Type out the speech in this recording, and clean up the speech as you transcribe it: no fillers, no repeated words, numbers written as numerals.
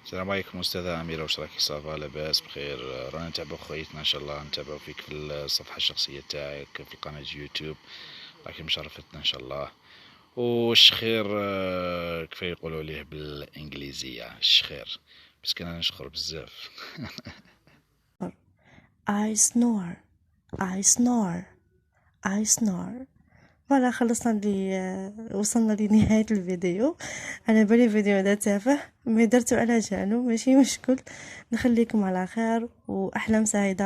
السلام عليكم أستاذة أميرة، وش راكي؟ صافا لاباس بخير؟ رانا نتابعو خويتنا إن شاء الله، نتابعو فيك في الصفحة الشخصية تاعك في قناة يوتيوب، راكي مشرفتنا إن شاء الله. وش خير؟ كيف يقولوا ليه بالإنجليزية الشخير، بس كنا نشخر بزاف. I snore I snore I snore. فوالا خلصنا وصلنا لنهاية الفيديو. على بالي الفيديو هذا تافه، مي درتو على جالو ماشي مشكل. نخليكم على خير وأحلام سعيدة.